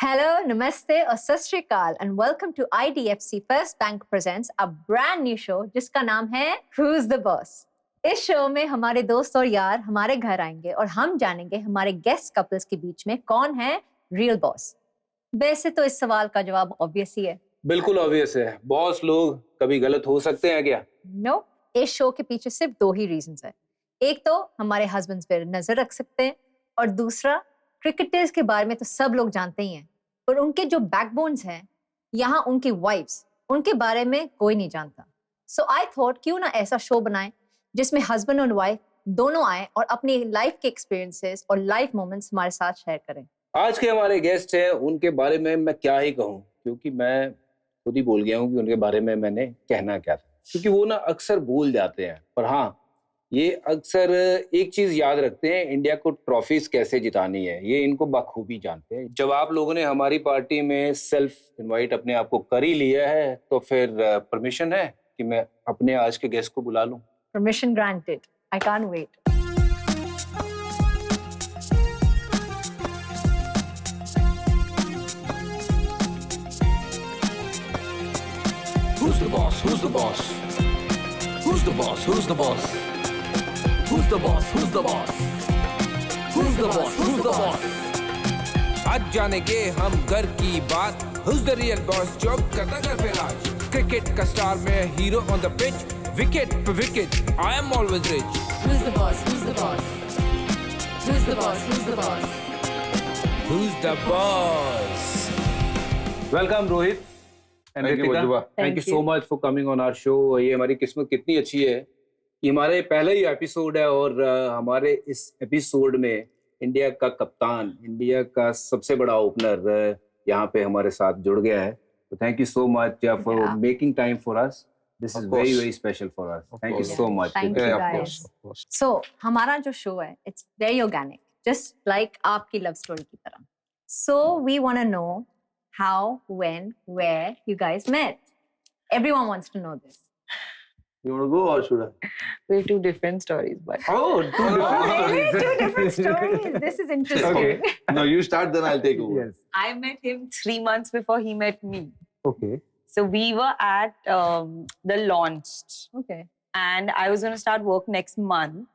Hello, Namaste और सत श्री अकाल and welcome to IDFC First Bank presents a brand new show जिसका नाम है Who's the Boss। इस शो में हमारे दोस्त और यार हमारे घर आएंगे और हम जानेंगे हमारे गेस्ट कपल्स के बीच में कौन है रियल बॉस। वैसे तो इस सवाल का जवाब ऑब्वियस ही है। बिल्कुल ऑब्वियस है। बॉस लोग कभी गलत हो सकते हैं क्या? नो, इस शो के पीछे सिर्फ दो ही रीजंस है। एक तो हमारे हस्बैंड्स पे नजर रख सकते हैं और दूसरा क्रिकेटर्स के बारे में तो सब लोग जानते ही हैं, पर उनके जो बैकबोन्स हैं, यहाँ उनकी वाइफ्स, उनके बारे में कोई नहीं जानता। सो आई थॉट क्यों ना ऐसा शो बनाएं जिसमें हस्बैंड और वाइफ दोनों आए और अपनी लाइफ के एक्सपीरियंसेस और लाइफ मोमेंट्स हमारे साथ शेयर करें। आज के हमारे गेस्ट हैं, उनके बारे में मैं क्या ही कहूँ, क्योंकि मैं खुद ही भूल गया हूँ कि उनके बारे में मैंने कहना क्या था, क्योंकि वो ना अक्सर भूल जाते हैं। पर हाँ, ये अक्सर एक चीज याद रखते हैं, इंडिया को ट्रॉफीज कैसे जितानी है, ये इनको बखूबी जानते हैं। जब आप लोगों ने हमारी पार्टी में सेल्फ इनवाइट अपने आप को कर ही लिया है, तो फिर परमिशन है कि मैं अपने आज के गेस्ट को बुला लूं। Permission granted. I can't wait. Who's the boss? Who's the boss? Who's the boss? Who's the boss? Who's the boss? Who's the boss? Who's the boss? Who's the boss? आज जानेंगे हम घर की बात। Who's the real boss? जो करता घर पे राज। क्रिकेट का स्टार में hero on the pitch। Wicket पे wicket, I am always rich। Who's the boss? Who's the boss? Who's the boss? Who's the boss? Who's the boss? Welcome Rohit and Ritika, thank you you. So much for coming on our show. ये हमारी किस्मत कितनी अच्छी है, ये हमारे पहला ही episode है और हमारे इस एपिसोड में इंडिया का कप्तान, इंडिया का सबसे बड़ा ओपनर यहाँ पे हमारे साथ जुड़ गया है। तो thank you so much for making time for us. This is very very special for us. Thank you so much. Thank you guys. So हमारा जो शो है, it's very organic, just like आपकी लव स्टोरी की तरह। So we want to know how, when, where you guys met. Everyone wants to know this. You want to go or should I? We're two different stories, but Oh, two Oh, different really? Two stories. different stories. This is interesting. Okay. No, you start, then I'll take over. Yes. I met him 3 months before he met me. Okay. So we were at the launch, Okay. and I was going to start work next month.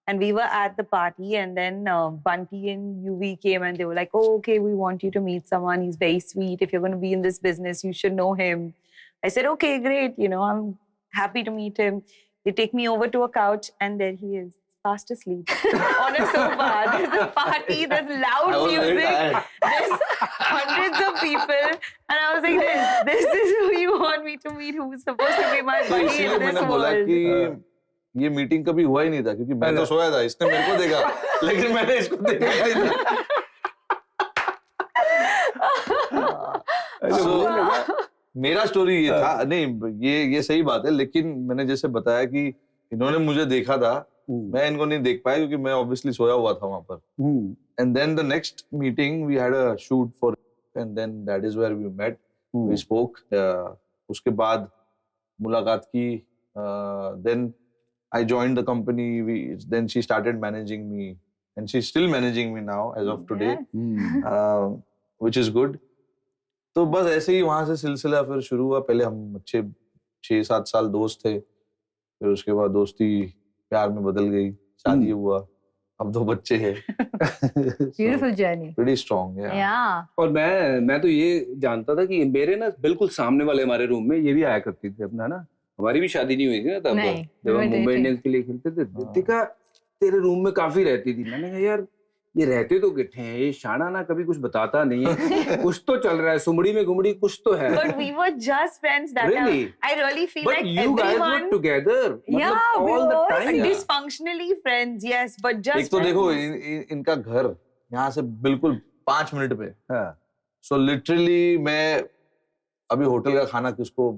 And we were at the party, and then Bunty and UV came, and they were like, "Oh, okay, we want you to meet someone. He's very sweet. If you're going to be in this business, you should know him." I said, "Okay, great. You know, I'm happy to meet him." They take me over to a couch, and there he is, fast asleep on a sofa. There's a party. There's loud I was very music. tired. There's hundreds of people, and I was like, "This is who you want me to meet? Who's supposed to be my तो buddy इसीलिए in मैंने this बोला world?" कि ये meeting कभी हुआ ही नहीं था, क्योंकि मैं तो सोया था, इसने मेरे को देखा, लेकिन मैंने इसको देखा ही नहीं था। So, मेरा स्टोरी ये था, नहीं ये सही बात है, लेकिन मैंने जैसे बताया कि इन्होंने मुझे देखा था, मैं इनको नहीं देख पाया क्योंकि मैं ऑब्वियसली सोया हुआ था वहां पर। And then the next meeting we had a shoot for, and then that is where we met, we spoke. उसके बाद मुलाकात की, then I joined the company. Then she started managing me, and she's still managing me now as of today, which is good. तो बस ऐसे ही वहाँ से सिलसिला फिर शुरू हुआ। पहले हम अच्छे 6-7 साल दोस्त थे, फिर उसके बाद दोस्ती प्यार में बदल गई, शादी हुआ, अब 2 बच्चे हैं। Beautiful journey. Pretty strong, yeah. Yeah. और मैं तो ये जानता था कि मेरे ना बिल्कुल सामने वाले हमारे रूम में ये भी आया करती थी अपना ना, हमारी भी शादी नहीं हुई थी ना तब, नहीं, जब हम we were Mumbai dating. Indians के लिए खेलते थे। दीपिका तेरे रूम में काफी रहती थी। मैंने कहा यार ये रहते तो कितने हैं, ये शाना ना कभी कुछ बताता नहीं है, कुछ तो चल रहा है, सुमड़ी में घुमड़ी कुछ तो है। But we were just friends that Really? time. I really feel But like you guys were everyone together, Yeah, मतलब we all the were time। dysfunctionally friends, yes, but just एक तो देखो friends. इनका घर यहाँ से बिल्कुल 5 मिनट पे। हाँ। सो लिटरली मैं अभी होटल का खाना किसको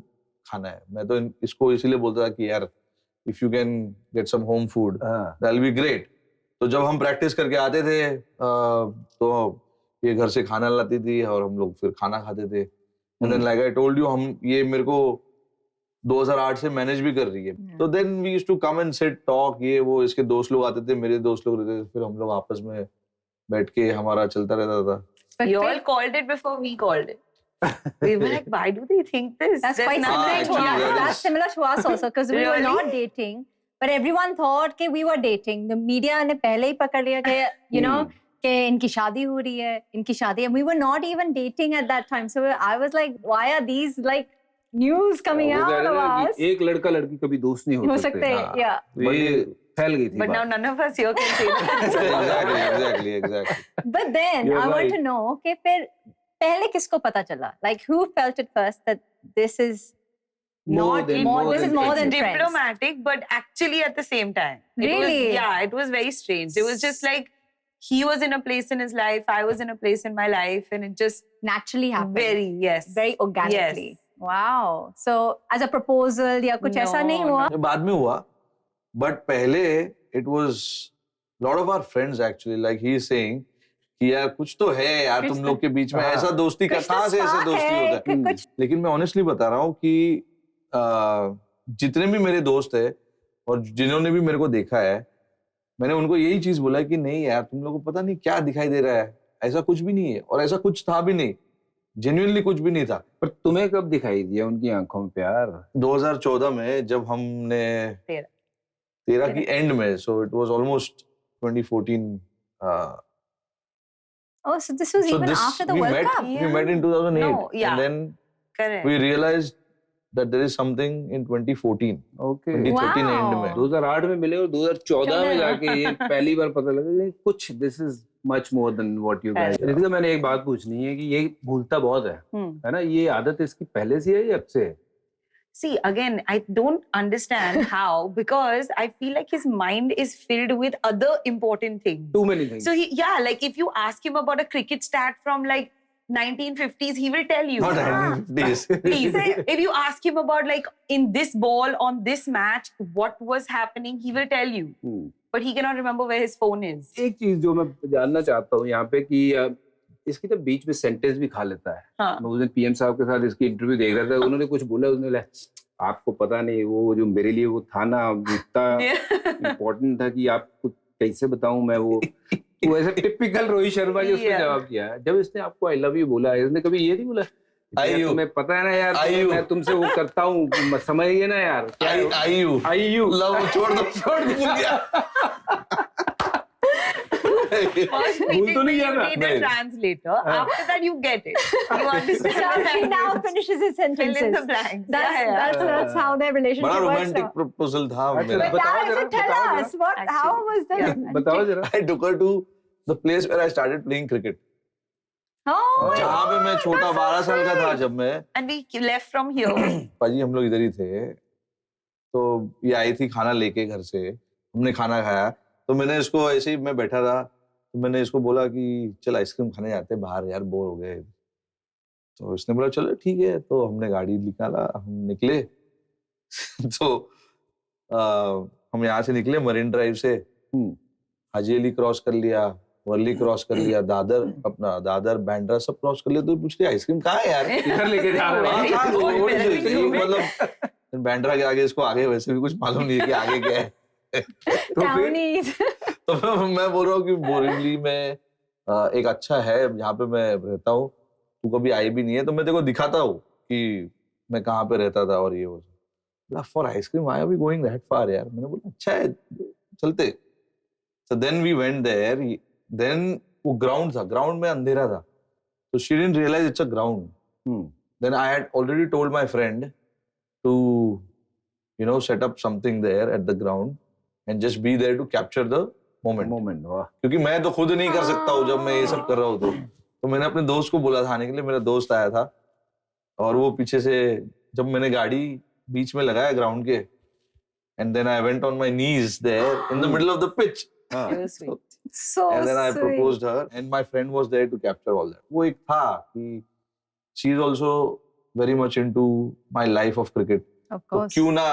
खाना है, मैं तो इसको इसीलिए बोलता था कि यार if you can get some home food that will be great. तो जब हम प्रैक्टिस करके आते थे तो ये घर से खाना लाती थी और हम लोग फिर खाना खाते थे। And then like I told you, हम ये मेरे को 2008 से मैनेज भी कर रही है। तो then we used to come and sit talk, ये वो, इसके दोस्त लोग आते थे, मेरे दोस्त लोग रहते थे, फिर हम लोग आपस में बैठ के हमारा चलता रहता था। But You all फिर- called it before we called it. We were like, why do they think this? That's There's quite nothing similar to actually, us. that That's is- similar to us also because we were Really? not dating, but everyone thought कि we were dating. The media ने पहले ही पकड़ लिया कि you know कि इनकी शादी हो रही है, इनकी शादी है. We were not even dating at that time. So I was like, why are these like news coming वो कह out रहे of ना us? कि एक लड़का लड़की कभी दोस्त नहीं हो हो सकते हैं, हाँ. yeah. तो ये फैल गई थी But now बात. none of us here can say that. exactly. But then You're I want right. to know कि फिर पहले किसको पता चला? Like who felt it first that this is More not than- more. more This is than more friends. than friends. Diplomatic, but actually at the same time. It was, Really? yeah, it was very strange. It was just like he was in a place in his life, I was in a place in my life, and it just Naturally happened. very, yes. very organically. Yes. Wow. So as a proposal या कुछ ऐसा नहीं No, हुआ? ये बाद में हुआ, but पहले it was lot of our friends actually, like he is saying कि यार कुछ तो है यार कुछ तुम तो- लोग के बीच में हाँ. ऐसा दोस्ती का कुछ तो कहाँ से ऐसे spark दोस्ती है, होता है. कुछ लेकिन मैं ऑनेस्टली बता रहा हूँ कि जितने भी मेरे दोस्त है और जिन्होंने भी मेरे को देखा है, मैंने उनको यही चीज बोला कि नहीं यार तुम लोगों को पता नहीं क्या दिखाई दे रहा है, ऐसा कुछ भी नहीं है और ऐसा कुछ था भी नहीं, जेन्युइनली कुछ भी नहीं था. पर तुम्हें कब दिखाई दिया उनकी आंखों में प्यार? 2014 में जब हमने 13 की एंड में, so it was almost 2014. Oh, so this was So even this after the we World met, Cup. we met in 2008, No, yeah. and then Correct. we realized that there is something in 2014, okay. 2013 and Wow. में. 2008 में मिले और 2014 में जाके ये पहली बार पता लगा कि कुछ this is much more than what you guys. Ritika, मैंने एक बात पूछनी है कि ये भूलता बहुत Hmm. है ना? ये आदत इसकी पहले से है या अब से है? See, again, I don't understand how, because I feel like his mind is filled with other important things. Too many things. So, like if you ask him about a cricket stat from like 1950s, he will tell you. Not 1950s. Please, if you ask him about like in this ball on this match, what was happening, he will tell you. Hmm. But he cannot remember where his phone is. एक चीज जो मैं जानना चाहता हूँ यहाँ पे कि इसकी तो बीच में सेंटेंस भी खा लेता है. हाँ. मैं उस दिन पीएम साहब के साथ इसकी इंटरव्यू देख रहा था, उन्होंने कुछ बोला, उसने बोला आपको पता नहीं वो जो मेरे लिए वो था ना इतना इम्पोर्टेंट था कि आपको कैसे बताऊं मैं वो ऐसे टिपिकल रोहित शर्मा जी उसने Yeah. जवाब दिया. जब इसने आपको आई लव यू बोला, इसने कभी ये नहीं बोला I you. तुम्हें पता है ना यार, I you. मैं तुमसे वो करता हूँ, समझिए ना यार. आयु लव छोड़ दो भूल गया. First भूल meeting तो नहीं you गया था? need नहीं. a translator. After that, you get it. You understand. So the he now language. finishes his Fill in sentences. the blanks. That's, Yeah, yeah. that's how their relationship बड़ा works romantic out. Proposal था अच्छा, मेरा. But बताओ now, जरा, so tell बताओ us what, how Actually, was the yeah. बताओ जरा. I took her to the place where I started playing cricket. Oh, जहाँ पे मैं छोटा 12 साल का था जब मैं, And we left from here. पाजी हम लोग इधर ही थे, तो ये आई थी खाना लेके घर से, हमने खाना खाया, तो मैंने इसको ऐसे ही मैं बैठा था, तो मैंने इसको बोला कि चल आइसक्रीम खाने जाते हैं बाहर यार, बोर हो गए. तो इसने बोला चलो ठीक है, तो हमने गाड़ी निकाला, हम निकले. तो हम यहाँ से निकले मरीन ड्राइव से, हाजी अली क्रॉस कर लिया, वर्ली क्रॉस कर लिया, दादर बांद्रा सब क्रॉस कर लिया. तो पूछ लिया आइसक्रीम कहाँ है यार? इधर लेके जा रहे Very हैं. हाँ, good, वो very ये good. मतलब बांद्रा के आगे इसको आगे वैसे भी कुछ मालूम नहीं है कि आगे क्या है. तो फिर townies. तो मैं बोल रहा हूँ कि बोरिवली में एक अच्छा है जहाँ पे मैं रहता हूँ, तू कभी आई भी नहीं है, तो मैं तेरे को दिखाता हूँ कि मैं कहाँ पे रहता था और ये वो. For ice cream I be going that far यार. मैंने बोला अच्छा है चलते. So then we went there. Then वो ग्राउंड था, ग्राउंड में अंधेरा था, so she didn't realize it's a ground. Then I had already told my friend to, set up something there at the ground and just be there to capture the moment. Moment. वाह. क्योंकि मैं तो खुद नहीं कर सकता हूँ जब मैं ये सब कर रहा हूँ, तो मैंने अपने दोस्त को बोला था आने के लिए. मेरा दोस्त आया था और वो पीछे से, जब मैंने गाड़ी बीच में लगाया ग्राउंड के, and then I went on my knees there in the middle of the pitch. It was sweet. So And then I sweet. proposed her, and my friend was there to capture all that. वो एक था कि she is also very much into my life of cricket. Of तो course. क्यों ना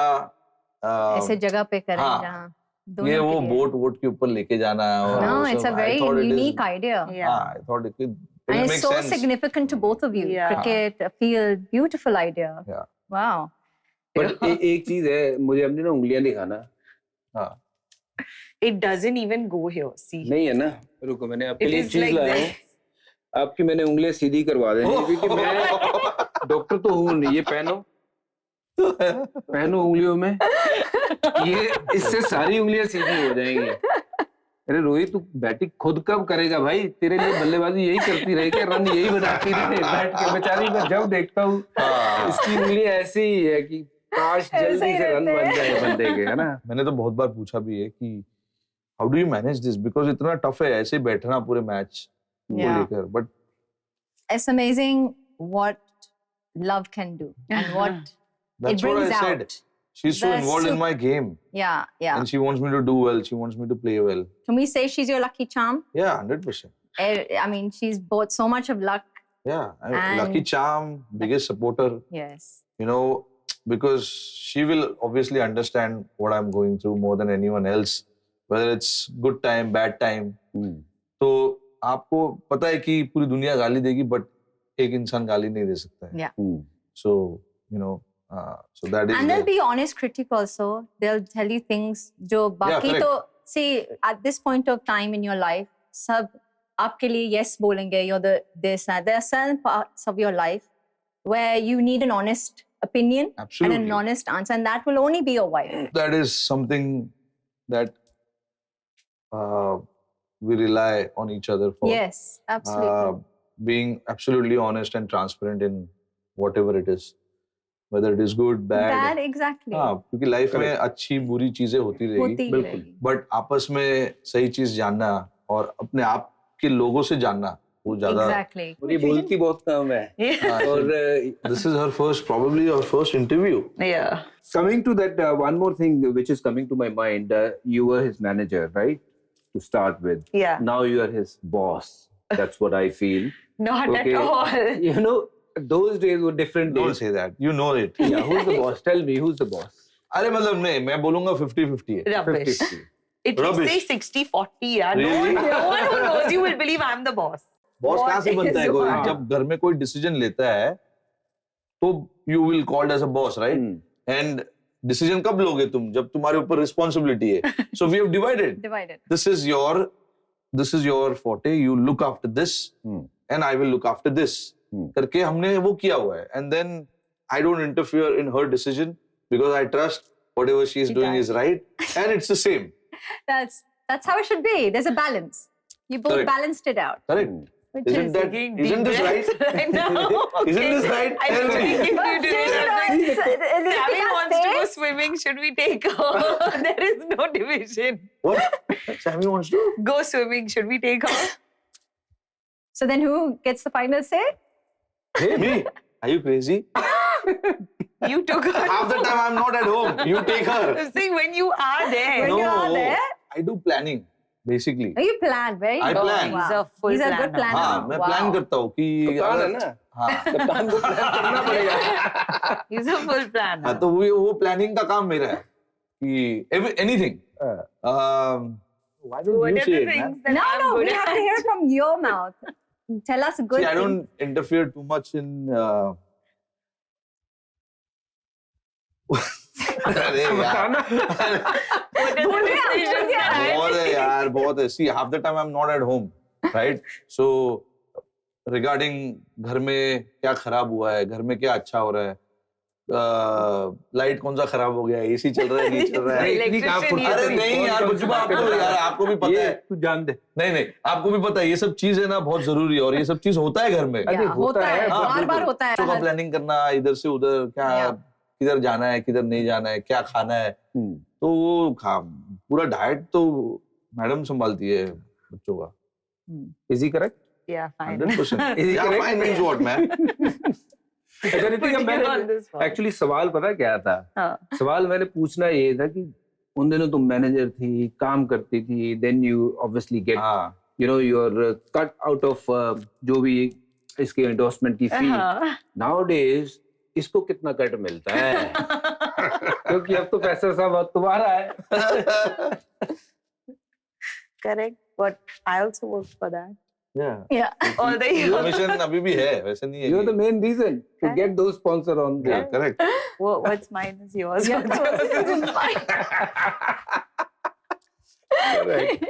ऐसे जगह पे करें हाँ. जहाँ ये दोनों वो के लिए. बोट के ऊपर लेके जाना और No, वो it's सब. a I very thought it is- unique idea. Yeah. हाँ, I thought it And will it's make so sense. significant to both of you. Yeah. Cricket, a field, beautiful idea. Yeah. Wow. But एक चीज है, मुझे अपनी ना उंगलियां दिखाना. हाँ. It doesn't even go here. See. नहीं है ना? रुको, मैंने आपके It लिए is चीज like लाया हूँ. this. आपकी मैंने उंगलियां सीधी करवा देंगे क्योंकि मैं डॉक्टर तो हूँ नहीं। ये पहनो उंगलियों में, ये इससे सारी उंगलियां सीधी हो जाएंगी। अरे रोहित तू बैटिंग खुद कब करेगा भाई? तेरे लिए बल्लेबाजी यही करती रहे क्या? रन यही बनाती रहे बैठ के? बेचारी मैं जब देखता हूँ इसकी उंगली ऐसी ही है कि काश जल्दी से रन बन जाए बंदे के, है ना? मैंने तो बहुत बार पूछा भी है कि how do you manage this, because इतना टफ है ऐसे बैठना पूरे मैच को Yeah. लेकर, but It's amazing what love can do and what that's what brings I said. out. She's so the involved in sup- my game, Yeah. and she wants me to do well. She wants me to play well. Can we say she's your lucky charm? Yeah, 100%. I mean, she's brought so much of luck. Yeah, And- lucky charm, biggest supporter. Yes. You know, because she will obviously understand what I'm going through more than anyone else, whether it's good time, bad time. तो आपको पता है कि पूरी दुनिया गाली देगी, but एक इंसान गाली नहीं दे सकता है. Yeah. So you know, so that is. And they'll the- be honest critic also. They'll tell you things जो बाकी correct. तो see at this point of time in your life सब आपके लिए yes बोलेंगे. You're the this and there are certain parts of your life where you need an honest opinion Absolutely. and an honest answer, and that will only be your wife. That is something that we rely on each other for. Yes, absolutely. Being absolutely honest and transparent in whatever it is, whether it is good, bad. That exactly. हाँ, क्योंकि life में अच्छी बुरी चीजें होती रहेगी, होती ही बिल्कुल। रहेगी. बट आपस में सही चीज जानना और अपने आप के लोगों से जानना वो ज्यादा. Exactly. और ये बोलती बहुत कम है। Yeah. और This is her first, probably her first interview. Yeah. coming to that, one more thing which is coming to my mind, you were his manager, right? To start with. Yeah. Now you are his boss. That's what I feel. Not Okay. at all. You know, those days were different Don't days. say that. You know it. Yeah, who's the boss? Tell me, who's the boss? अरे मतलब नहीं, मैं बोलूंगा 50-50 है. Rubbish. 50-50. It should Rubbish. say 60-40. Yeah. Really? No one who knows you will believe I'm the boss. Boss What कहाँ से बनता है is कोई? what? जब घर में कोई डिसीजन लेता है तो you will called as a boss, right? And decision कब लोगे तुम? जब तुम्हारे ऊपर रिस्पॉन्सिबिलिटी है. So we have divided. Divided. This is your forte, you look after this and I will look after this करके हमने वो किया हुआ है. And then I don't interfere in her decision because I trust whatever she is She doing does. is right, and it's the same. That's how it should be. There's a balance. You both Correct. balanced it out. Correct? Which Isn't is that? Taking Isn't deep this right? breaths right now. Isn't this right? I Tell don't me. think if you do See, you know, it. Sammy Ritika wants to go stays. swimming. Should we take her? There is no division. What? Sammy wants to? Go swimming. Should we take her? So then who gets the final say? Hey, me? Are you crazy? You took her. Half the time I'm not at home. You take her. I'm saying when you are there. When you are there? I do planning, basically. Oh, you plan very I good. plan. He's a full He's a good planner. planner. हाँ, मैं Wow. Plan करता हूँ कि कप्तान है ना? हाँ, कप्तान को plan करना पड़ेगा। He's a full planner. हाँ, तो वो प्लानिंग का काम मेरा है कि anything. Why don't What you are say the it, man? things that No, I'm no, good we have to at? hear it from your mouth. Tell us a good See, I thing. don't interfere too much in. अरे यार, What are the भूल गया, decisions भूल गया। that I बहुत है यार, बहुत है. See, half the time I'm not at home, right? So, regarding घर में क्या खराब हुआ है, घर में क्या अच्छा हो रहा है, लाइट कौन सा खराब हो गया है, एसी चल रहा है नहीं चल रहा है. इतनी कहाँ फुर्सत अरे है? नहीं यार, कुछ आपको यार आपको भी पता ये है. तू जान दे। नहीं नहीं, आपको भी पता है ये सब चीजें ना बहुत जरूरी है और ये सब चीज होता है घर में. अरे Yeah, होता है, हाँ, बार बार बिल्कुल. होता है. बच्चों का प्लानिंग करना, इधर से उधर क्या, Yeah. किधर जाना है, किधर नहीं जाना है, क्या खाना है, तो वो पूरा डाइट तो मैडम संभालती है बच्चों का. Is he correct? Yeah, fine. 100%. Is he Yeah, correct? fine means what, man? अच्छा Ritika, Putting you on this मैंने spot. एक्चुअली सवाल पता क्या था? हाँ. सवाल मैंने पूछना ये था कि उन दिनों तुम मैनेजर थी, काम करती थी, then you obviously get, हाँ. you know, you're cut out of जो भी इसके एंडोर्समेंट की फी. Uh-huh. Nowadays इसको कितना कट मिलता है? क्योंकि अब तो पैसा सब तुम्हारा है. Correct. But I also work for that. Yeah. Yeah. All the ये years. मिशन अभी भी है, वैसे नहीं है. You're कि- the main reason to Correct. get those sponsor on Yeah, board. correct. What's mine is yours. Yeah, so this is mine. Correct.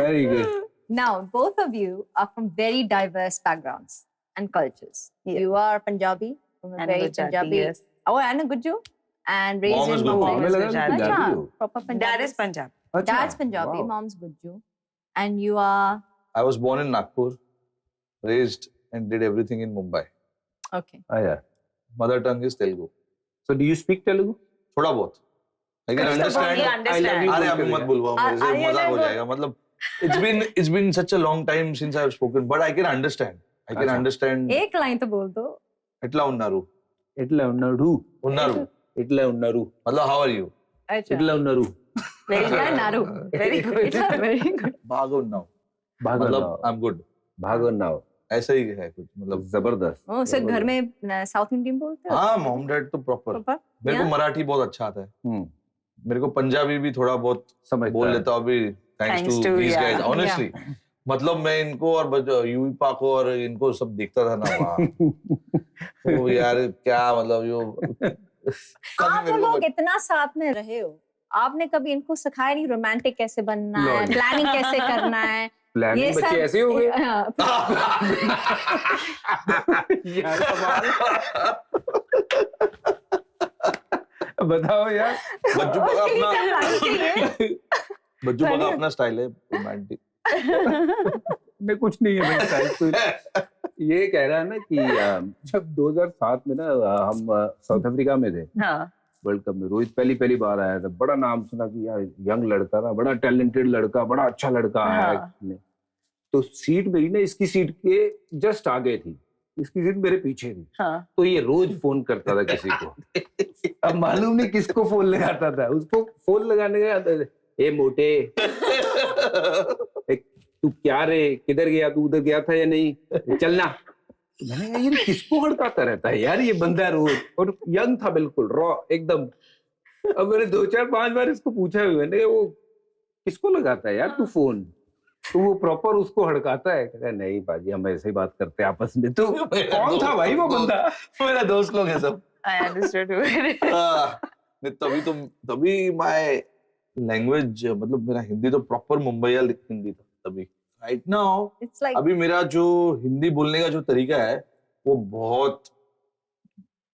Very good. Now, both of you are from very diverse backgrounds and cultures. Yeah. You are Punjabi, from a And very Gujarati, Punjabi. yes. Oh, and a Guju, and raised Mom is in Guju. Mumbai. हमें लगा कि Gujarati. Punjabi Acha, हो। proper Punjabi. Dad is Punjab. अच्छा, Dad's Punjabi, wow. mom's Guju, and you are I was born in Nagpur, raised and did everything in Mumbai. okay. Ah, yeah. Mother tongue is Telugu. So do you speak Telugu? थोड़ा बहुत. I can He understand. understands. अरे अभी मत बुलवाओ मेरे से, आर्यन मजाक हो को- जाएगा. मतलब it's been such a long time since I have spoken, but I can understand. I can अच्छा. understand. एक लाइन तो बोल दो. ఎట్లా ఉన్నారు? इटला उन्नारू, ఉన్నారు. इटला उन्नारू, मतलब how are you? अच्छा. इटला उन्नारू, Very Itla good. naru. Very good. It's not very good. भागो ఉన్నావు. भागो मतलब नाव, I'm good. भागो नाव, ऐसा ही है कुछ मतलब. जबरदस्त. Oh, so घर में साउथ इंडियन बोलते हो? हाँ, mom dad तो proper. Proper? मेरे को Yeah? मराठी बहुत अच्छा आता है. मेरे को पंजाबी भी थोड़ा बहुत समझता बोल है। लेता हूँ अभी. Thanks Thanks to to, these yeah. guys. Honestly. मतलब मैं इनको और यूवी पा को और इनको सब देखता था ना वहाँ. तो यार क्या मतलब यो. आप लोग इतना साथ में रहे हो, आपने कभी इनको सिखाया नहीं रोमांटिक कैसे बनना है, Lol. प्लानिंग कैसे करना है? प्लानिंग बच्चे ऐसे हो गए। हाँ, यार कमाल। बताओ यार। बच्चों का उसके लिए अपना क्या planning चाहिए? बच्चों का अपना स्टाइल है रोमांटिक. मैं कुछ नहीं है मेरे साइड तो ये कह रहा है ना कि जब 2007 में ना हम साउथ अफ्रीका में थे हाँ. वर्ल्ड कप में, रोहित पहली बार आया था, बड़ा नाम सुना कि यार यंग लड़का था, बड़ा टैलेंटेड लड़का, बड़ा अच्छा लड़का आया है हाँ. ने। तो सीट मेरी ना इसकी सीट के जस्ट आगे थी, इसकी सीट मेरे पीछे थी, हाँ. तो ये रोज फोन करता था किसी को। अब मालूम नहीं किसको फोन लगाता था, उसको फोन लगाने का, ए मोटे तू क्या रे, किधर गया तू, उधर गया था या नहीं, चलना। मैंने कहा ये किसको हड़काता रहता है यार ये बंदा रोज, और यंग था बिल्कुल रॉ एकदम। अब मैंने 2-4-5 बार इसको पूछा भी, मैंने कहा वो किसको लगाता है यार तू फोन, तो वो प्रॉपर उसको हड़काता है। कहता है नहीं बाजी हम ऐसे ही बात करते हैं आपस में। तो कौन था भाई वो बंदा? मेरा दोस्त लोग है सब. I understood. तभी माय लैंग्वेज मतलब मेरा हिंदी तो प्रॉपर मुंबईया हिंदी था तभी. राइट नाउ It's like अभी मेरा जो हिंदी बोलने का जो तरीका है वो बहुत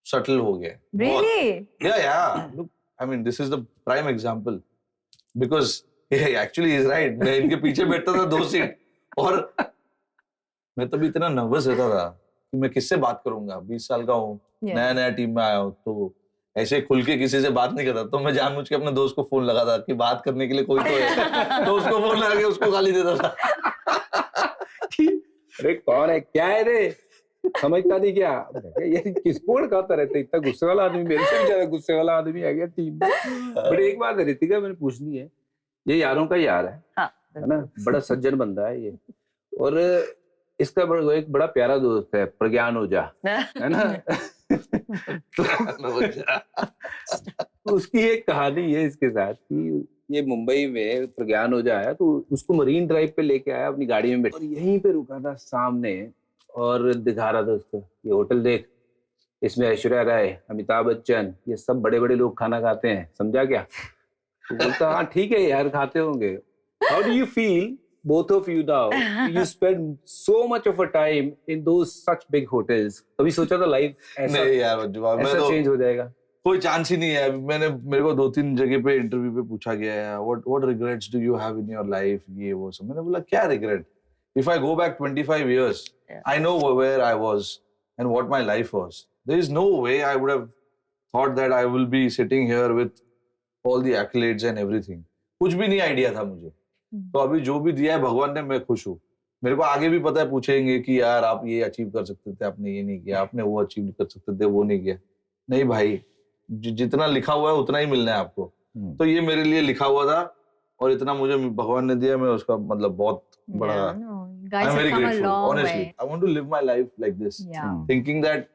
सटल हो गया है. really? Yeah. Look, I mean, this is the prime example because actually he's right. मैं इनके पीछे बैठता था 2 सीट और मैं तभी इतना नर्वस रहता था कि मैं किससे बात करूंगा. 20 साल का हूँ, Yeah. नया टीम में आया हूँ, तो ऐसे खुल के किसी से बात नहीं करता. तो मैं जानबूझ के अपने दोस्त को फोन लगा था कि बात करने के लिए कोई तो है. तो उसको फोन लगा के उसको गाली देता था. अरे कौन है, क्या है रे, समझता नहीं क्या? ये किसको हड़काता रहता है, इतना गुस्से वाला आदमी, मेरे से भी ज्यादा गुस्से वाला आदमी आ गया टीम में। बट एक बात है रितिका, मैंने पूछनी है, ये यारों का यार है, हाँ. है ना, बड़ा सज्जन बंदा है ये, और इसका एक बड़ा प्यारा दोस्त है प्रज्ञान ओझा, है ना। तो उसकी एक कहानी है इसके साथ कि ये मुंबई में प्रज्ञान ओझा आया, तो उसको मरीन ड्राइव पे लेके आया अपनी गाड़ी में बैठ, और यहीं पे रुका था सामने और दिखा रहा था उसको, ये होटल देख, इसमें ऐश्वर्या राय, अमिताभ बच्चन, ये सब बड़े बड़े लोग खाना खाते हैं, समझा क्या? तो बोलता हाँ ठीक है यार खाते होंगे। How do you feel both of you now, you spend so much of a time in those such big hotels, कभी सोचा था लाइफ ऐसा नहीं यार बच्चू, मैं ऐसा तो चेंज हो जाएगा? कोई चांस ही नहीं है. मेरे को 2-3 जगह पे इंटरव्यू पे पूछा गया है, what regrets do you have in your life, ये वो सब. मैंने बोला क्या regret, if I go back 25 years I know where I was and what my life was. There is no way I would have thought that I will be sitting here with all the accolades and everything. कुछ भी नहीं idea था मुझे. तो अभी जो भी दिया है भगवान ने, मैं खुश हूँ. मेरे को आगे भी पता है पूछेंगे कि यार आप ये अचीव कर सकते थे, आपने ये नहीं किया, आपने वो अचीव कर सकते थे, वो नहीं किया. नहीं भाई, जितना लिखा हुआ है उतना ही मिलना है आपको. तो ये मेरे लिए लिखा हुआ था और इतना मुझे भगवान ने दिया, मैं उसका मतलब बहुत बड़ा, Yeah, no, you guys I am have very come a grateful. long honestly way. I want to live my life like this, Yeah. Thinking that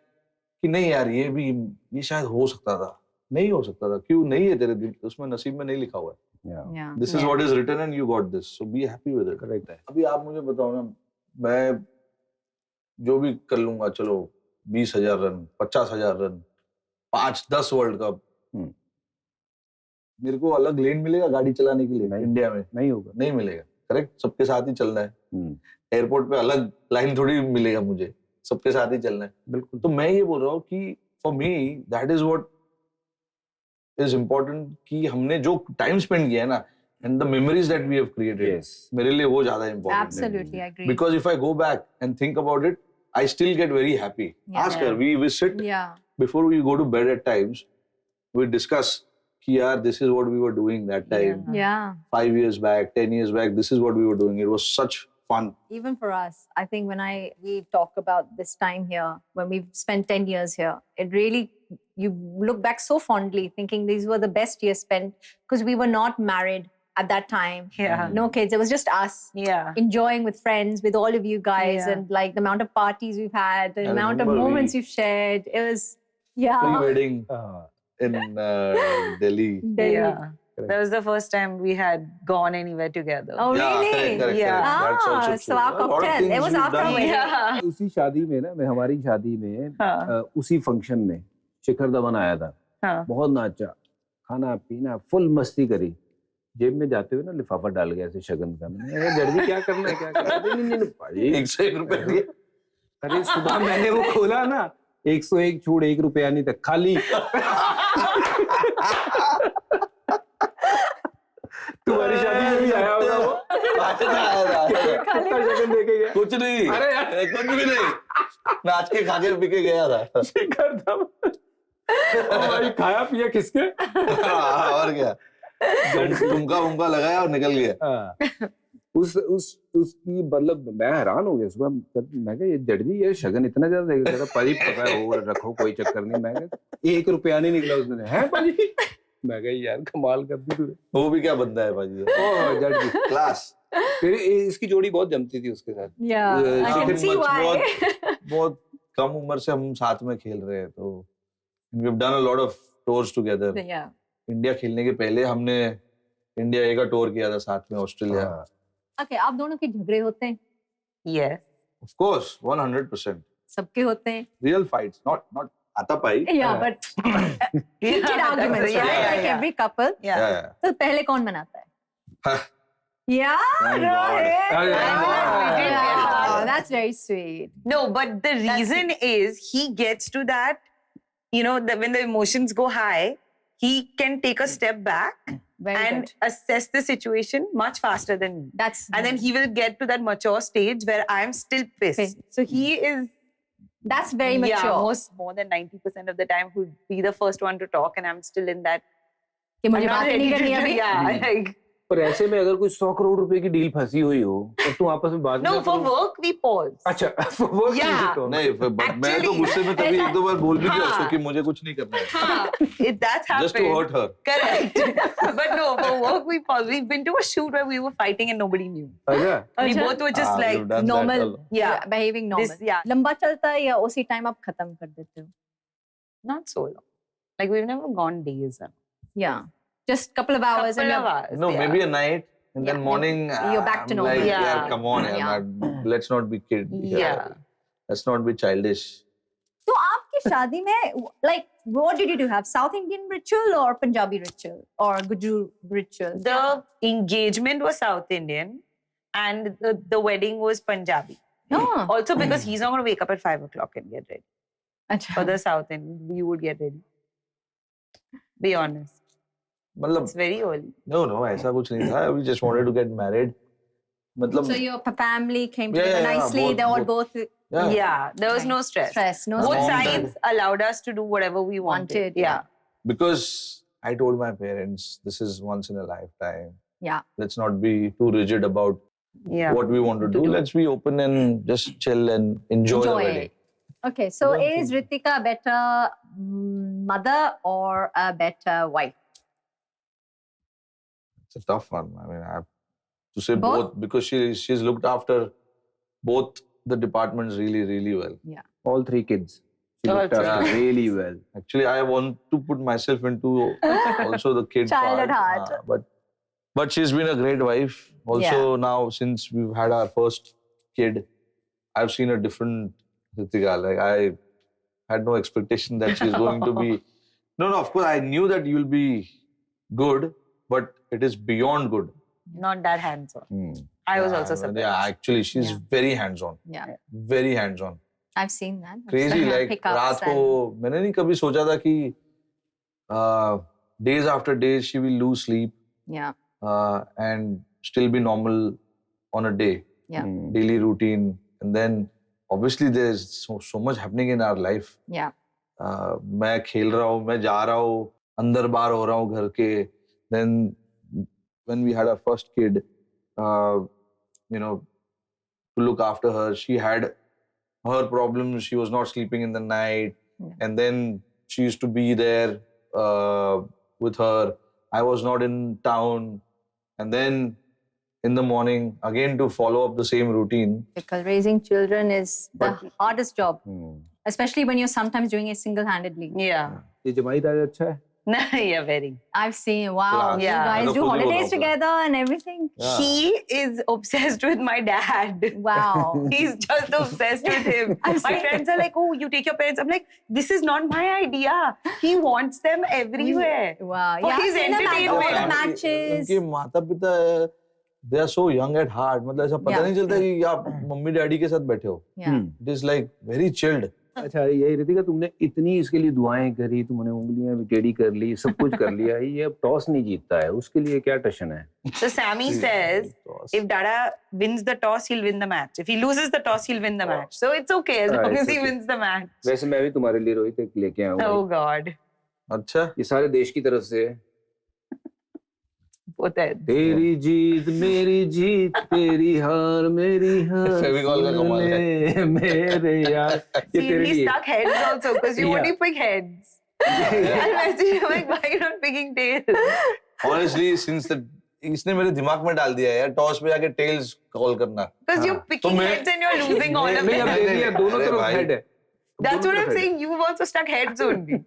कि नहीं यार ये शायद हो सकता था, नहीं हो सकता था. क्यों नहीं है तेरे दिल उसमें, नसीब में नहीं लिखा हुआ है. Yeah. This is what is written and you got this, so be happy with it. Correct है। अभी आप मुझे बताओ ना, मैं जो भी कर लूंगा, चलो 20,000 रन, 50,000 रन, 5-10 वर्ल्ड कप, मेरे को अलग लेन मिलेगा गाड़ी चलाने के लिए नहीं। इंडिया में? नहीं होगा। नहीं मिलेगा. करेक्ट, सबके साथ ही चलना है। एयरपोर्ट पे अलग लाइन थोड़ी मिलेगा मुझे, सबके साथ ही चलना है। बिल्कुल। तो मैं ये बोल रहा हूँ कि for me that is what is important, कि हमने जो टाइम स्पेंड किया है ना, and the memories that we have created, Yes. मेरे लिए वो ज्यादा इम्पोर्टेंट है। Absolutely, I agree. Because if I go back and think about it, I still get very happy. Yeah. Ask her. We sit Yeah. before we go to bed at times. We discuss कि यार this is what we were doing that time. Yeah. 5 years back, 10 years back, this is what we were doing. It was such fun. Even for us, I think when we talk about this time here, when we've spent 10 years here, it really, you look back so fondly thinking these were the best years spent because we were not married at that time. Yeah. No kids. It was just us Yeah. enjoying with friends, with all of you guys, Yeah. and like the amount of parties we've had, the I amount of remember moments we- we've shared. It was, yeah. Pre-wedding हाँ, in Delhi. Delhi. Yeah. That was the first time we had gone anywhere together. Oh, Yeah, really? correct. Yeah. That's also Ah, true. so our A lot of cocktail. things It was we've after done. wedding. Yeah. उसी शादी में ना, मैं हमारी शादी में हाँ. उसी फंक्शन में शिखर धवन आया था। हाँ. बहुत नाचा, खाना पीना, फुल मस्ती करी। जेब में जाते हुए ना लिफाफा डाल गया ऐसे शगन का। मैंने कहा, जर्दी क्या करना है, क्या करना है? नहीं भाई, 101 रुपए दिए। अरे सुबह मैंने वो खोला ना, 101 छूट, 1 रुपया नहीं था, खाली। तुम्हारी शादी में भी आया होगा वो? कितना शगन देके गया? कुछ नहीं, अरे यार, कुछ भी नहीं, नाच के खा के पी के गया था। शिखर धवन। ओ भाई, खाया पिया किसके? और क्या, तुमका लगाया और निकल गया। हाँ। उसकी मतलब मैं हैरान हो गया सुबह। मैं कहा, ये जड़जी ये शगन इतना ज्यादा देगा? कहता पाजी पता है, वो रखो, कोई चक्कर नहीं। मैं कहा 1 रुपया नहीं निकला उसने। है पाजी? मैं कहा यार कमाल कर दी तूने। वो भी क्या बंदा है भाजी, ओह जड़जी क्लास। फिर इसकी जोड़ी बहुत जमती थी उसके साथ। Yeah, I can see why. बहुत कम उम्र से हम साथ में खेल रहे हैं, तो we've done a lot of tours together. Yeah. India खेलने के पहले हमने इंडिया ए का टूर किया था साथ में, ऑस्ट्रेलिया। हाँ। Okay, आप दोनों के झगड़े होते हैं? Yes. Of course, 100%. सबके होते हैं? Real fights, not atapai. Yeah, but heated arguments, Yeah, right? yeah, Like yeah. every couple. Yeah. तो पहले कौन मनाता है? हाँ। Yeah, Thank God. Rohit. Thank God. Yeah, that's very sweet. No, but the reason is he gets to that, you know, when the emotions go high, he can take a step back Very and good. assess the situation much faster than me. That's And then he will get to that mature stage where I'm still pissed. Pissed. So he is that's very mature. more than 90% of the time would be the first one to talk, and I'm still in that. कि I'm मुझे not बात नहीं ready करनी to do- अभी. Yeah, like, पर ऐसे में अगर कोई 100 करोड़ रुपए की डील फंसी हुई हो तो तुम आपस में बात no, नहीं for करो? work we pause. अच्छा, वो Yeah. नहीं, but मैं तो Actually, गुस्से में कभी ऐसा- 1-2 बार बोल भी दिया हाँ। उसको कि मुझे कुछ नहीं करना है, That's happened. just to hurt her. Correct. But no, for work we pause. We've been to a shoot where we were fighting and nobody knew. अच्छा, We अच्छा? both were just we've like, done that normal. a lot. yeah, behaving normal. this, yeah, लंबा चलता है या उसी time आप खत्म कर देते हो? not so long. Like we've never gone days. Yeah, just couple of hours and Couple of you're- hours. No, yeah. maybe a night and then Yeah, morning. you're back to I'm normal. Like, Yeah. yeah, come on, Yeah. man, let's not be kid. Yeah. Let's not be childish. तो आपकी शादी में like what did you do? Have South Indian ritual or Punjabi ritual or Gujju ritual? The engagement was South Indian and the wedding was Punjabi. Oh, Also because he's not going to wake up at 5 o'clock and get ready. अच्छा. For the South Indian, you would get ready. Be honest. मतलब It's very early. no, ऐसा कुछ नहीं था. We just wanted to get married. मतलब So your family came Yeah, together yeah, yeah, nicely. both- They all both. both Yeah, there was no stress. stress, no Both stress. sides allowed us to do whatever we wanted. Wanted, Yeah. because I told my parents this is once in a lifetime. Yeah. Let's not be too rigid about Yeah. what we want to do. Let's be open and just chill and enjoy the wedding. it. Okay, so Yeah. is Ritika a better mother or a better wife? It's a tough one. I mean, I have to say Both? both because she's looked after both the departments really, really well. all 3 kids. She All looked after three. really well. Actually, I want to put myself into also the kid Child part. at heart. But she's been a great wife. Also now since we've had our first kid, I've seen a different Ritika. Like I had no expectation that she's going to be. No, of course I knew that you'll be good, but it is beyond good. Not that hands-on. I was also surprised. Yeah, actually, she's Yeah. very hands-on. Yeah, Very hands-on. I've seen that. Crazy, like Pickups रात को and- मैंने नहीं कभी सोचा था कि days after days she will lose sleep Yeah, and still be normal on a day, yeah, daily routine, and then obviously there's so much happening in our life. yeah. मैं खेल रहा हूँ, मैं जा रहा हूँ, अंदर बाहर हो रहा हूँ घर के. Then when we had our first kid, you know, to look after her, she had her problems. She was not sleeping in the night, Yeah. and then she used to be there with her. I was not in town, and then in the morning again to follow up the same routine. Because raising children is the hardest job, hmm. especially when you're sometimes doing it single-handedly. Yeah. ये जमाई दादा अच्छा है? Yeah, very. I've seen, wow, Class. you Yeah. guys मैं तो do खुद ही holidays बोल रहा हूँ। together and everything. Yeah. He is obsessed with my dad. Wow. He's just obsessed with him. I'm My saying- friends are like, oh, you take your parents. I'm like, this is not my idea. He wants them everywhere. Wow. For Yeah, his I've seen the entertainment. all the matches. उनके माता पिता they are so young at heart. मतलब ऐसा पता Yeah. नहीं चलता कि आप मम्मी डैडी के साथ बैठे हो. Yeah. It is like very chilled. अच्छा ये रितिका तुमने इतनी इसके लिए दुआएं करी, तुमने उंगलियां भी टेढ़ी कर ली, सब कुछ कर लिया, ये अब टॉस नहीं जीतता है, उसके लिए क्या टशन है? So Sammy says, if Dada wins the toss, he'll win the match. If he loses the toss, he'll win the match. So it's okay as long it's as he okay. wins the match. वैसे मैं भी तुम्हारे लिए रोहित एक लेके आया हूँ. Oh God. अच्छा. ये सारे देश की तरफ से. Both ends. तेरी जीत मेरी जीत, तेरी हार मेरी हार. Fevicol का कमाल है. सुन ले मेरे यार. ये See, तेरे he लिए. stuck heads also because you Yeah. only pick heads. I'll message him like, why are you not picking tails? Honestly, since the इसने मेरे दिमाग में डाल दिया है यार टॉस पे जाके टेल्स कॉल करना. Because you're picking मैं- heads and you're losing all of नहीं अब them. देख लिया दोनों अरे तरफ भाई. हेड है. That's दोनों what I'm तरफ head है. saying. You've also stuck heads only.